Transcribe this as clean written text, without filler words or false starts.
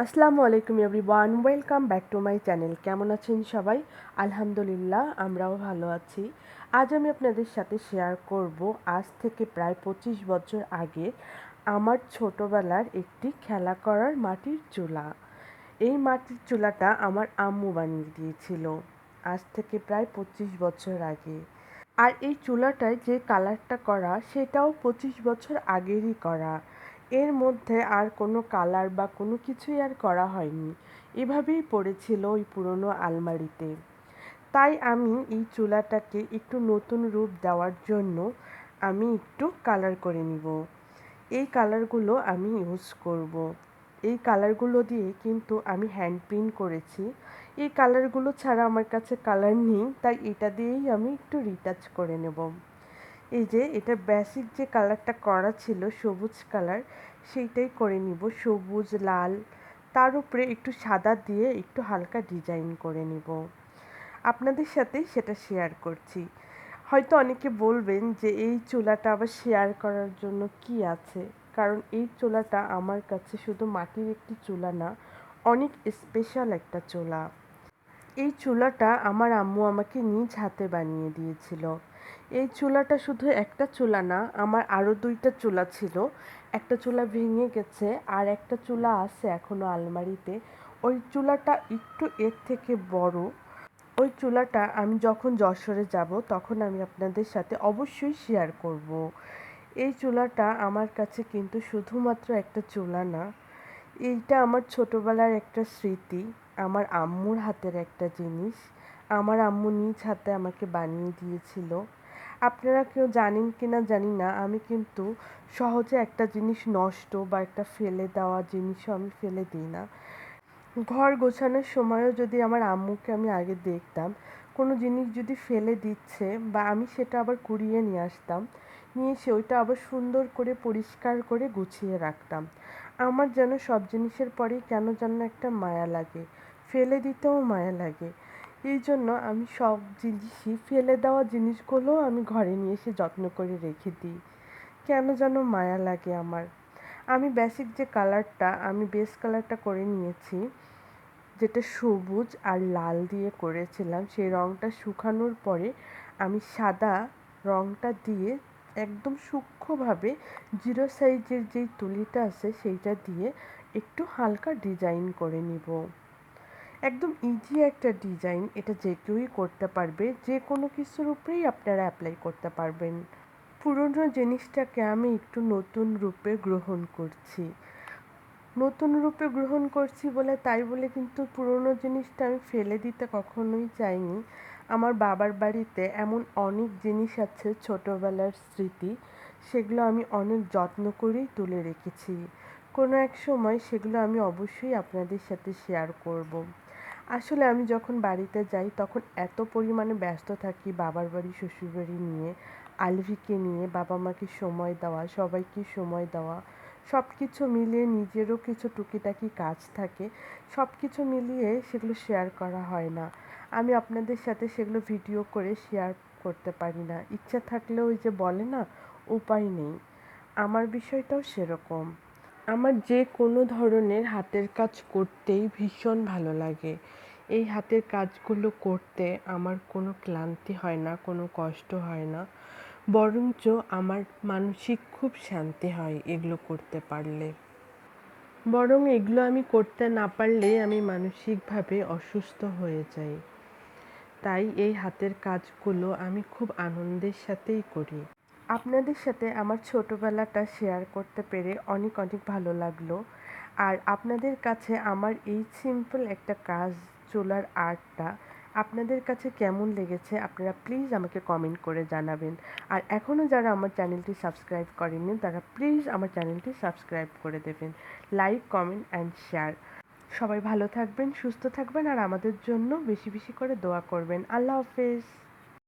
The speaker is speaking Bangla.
আসসালামু আলাইকুম everyone, welcome back to my channel. কেমন আছেন সবাই? আলহামদুলিল্লাহ, আমরাও ভালো আছি। আজ আমি আপনাদের সাথে শেয়ার করব আজ থেকে প্রায় 25 বছর আগে আমার ছোটোবেলার একটি খেলা করার মাটির চুলা। এই মাটির চুলাটা আমার আম্মু বানিয়ে দিয়েছিল আজ থেকে প্রায় 25 বছর আগে। আর এই চুলাটায় যে কালারটা করা সেটাও 25 বছর আগেরই করা। এর মধ্যে আর কোনো কালার বা কোনো কিছুই আর করা হয়নি, এভাবেই পড়েছিল ওই পুরনো আলমারিতে। তাই আমি এই চুলাটাকে একটু নতুন রূপ দেওয়ার জন্য আমি একটু কালার করে নিব। এই কালারগুলো আমি ইউজ করব। এই কালারগুলো দিয়ে কিন্তু আমি হ্যান্ড প্রিন্ট করেছি। এই কালারগুলো ছাড়া আমার কাছে কালার নেই, তাই এটা দিয়েই আমি একটু রিটাচ করে নেব। এই যে এটা বেসিক যে কালারটা করা ছিল সবুজ কালার, সেইটাই করে নিব। সবুজ লাল, তার উপরে একটু সাদা দিয়ে একটু হালকা ডিজাইন করে নিব। আপনাদের সাথে সেটা শেয়ার করছি। হয়তো অনেকে বলবেন যে এই চুলাটা আবার শেয়ার করার জন্য কি আছে, কারণ এই চুলাটা আমার কাছে শুধু মাটির একটি চুলা না, অনেক স্পেশাল একটা চুলা। এই চুলাটা আমার আম্মু আমাকে নিজ হাতে বানিয়ে দিয়েছিল। এই চুলাটা শুধু একটা চুলা না, আমার আরও দুইটা চুলা ছিল। একটা চুলা ভেঙে গেছে, আর একটা চুলা আছে এখনও আলমারিতে। ওই চুলাটা একটু এর থেকে বড়। ওই চুলাটা আমি যখন যশোরে যাব তখন আমি আপনাদের সাথে অবশ্যই শেয়ার করব। এই চুলাটা আমার কাছে কিন্তু শুধুমাত্র একটা চুলা না, এইটা আমার ছোটোবেলার একটা স্মৃতি, আমার আম্মুর হাতের একটা জিনিস। আমার আম্মু নিজ হাতে আমাকে বানিয়ে দিয়েছিল। আপনারা কেউ জানেন কি না জানি না, আমি কিন্তু সহজে একটা জিনিস নষ্ট বা একটা ফেলে দেওয়া জিনিসও আমি ফেলে দিই না। ঘর গোছানোর সময়ও যদি আমার আম্মুকে আমি আগে দেখতাম কোনো জিনিস যদি ফেলে দিচ্ছে, বা আমি সেটা আবার কুড়িয়ে নিয়ে আসতাম, নিয়ে এসে ওইটা আবার সুন্দর করে পরিষ্কার করে গুছিয়ে রাখতাম। আমার যেন সব জিনিসের পরেই কেন যেন একটা মায়া লাগে, ফেলে দিতেও মায়া লাগে। এই জন্য আমি সব জিনিসই, ফেলে দেওয়া জিনিসগুলোও আমি ঘরে নিয়ে এসে যত্ন করে রেখে দিই। কেন যেন মায়া লাগে আমার। আমি বেসিক যে কালারটা, আমি বেস কালারটা করে নিয়েছি, যেটা সবুজ আর লাল দিয়ে করেছিলাম। সেই রঙটা শুকানোর পরে আমি সাদা রঙটা দিয়ে একদম সূক্ষ্মভাবে জিরো সাইজের যেই তুলিটা আছে সেইটা দিয়ে একটু হালকা ডিজাইন করে নিব। একদম ইজি একটা ডিজাইন, এটা যে কেউই করতে পারবে, যে কোনো কিছুর উপরেই আপনারা অ্যাপ্লাই করতে পারবেন। পুরনো জিনিসটাকে আমি একটু নতুন রূপে গ্রহণ করছি। নতুন রূপে গ্রহণ করছি বলে তাই বলে কিন্তু পুরনো জিনিসটা আমি ফেলে দিতে কখনোই চাইনি। আমার বাবার বাড়িতে এমন অনেক জিনিস আছে ছোটোবেলার স্মৃতি, সেগুলো আমি অনেক যত্ন করেই তুলে রেখেছি। কোনো এক সময় সেগুলো আমি অবশ্যই আপনাদের সাথে শেয়ার করব। আসলে আমি যখন বাড়িতে যাই তখন এত পরিমাণে ব্যস্ত থাকি বাবার বাড়ি শ্বশুরবাড়ি নিয়ে, আলভিকে নিয়ে, বাবা মাকে সময় দেওয়া, সবাইকে সময় দেওয়া, সব কিছু মিলিয়ে নিজেরও কিছু টুকিটাকি কাজ থাকে, সব কিছু মিলিয়ে সেগুলো শেয়ার করা হয় না। আমি আপনাদের সাথে সেগুলো ভিডিও করে শেয়ার করতে পারি না। ইচ্ছা থাকলেও ওই যে বলে না, উপায় নেই। আমার বিষয়টাও সেরকম। আমার যে কোনো ধরনের হাতের কাজ করতেই ভীষণ ভালো লাগে। এই হাতের কাজগুলো করতে আমার কোনো ক্লান্তি হয় না, কোনো কষ্ট হয় না, বরঞ্চ আমার মানসিক খুব শান্তি হয় এগুলো করতে পারলে। বরং এগুলো আমি করতে না পারলে আমি মানসিকভাবে অসুস্থ হয়ে যাই। তাই এই হাতের কাজগুলো আমি খুব আনন্দের সাথেই করি। আপনাদের সাথে আমার ছোটোবেলাটা শেয়ার করতে পেরে অনেক অনেক ভালো লাগলো। আর আপনাদের কাছে আমার এই সিম্পল একটা কাজ, চুলার আর্টটা আপনাদের কাছে কেমন লেগেছে আপনারা প্লিজ আমাকে কমেন্ট করে জানাবেন। আর এখনও যারা আমার চ্যানেলটি সাবস্ক্রাইব করেননি তারা প্লিজ আমার চ্যানেলটি সাবস্ক্রাইব করে দেবেন। Like, comment and share. সবাই ভালো থাকবেন, সুস্থ থাকবেন, আর আমাদের জন্য বেশি বেশি করে দোয়া করবেন। আল্লাহ হাফেজ।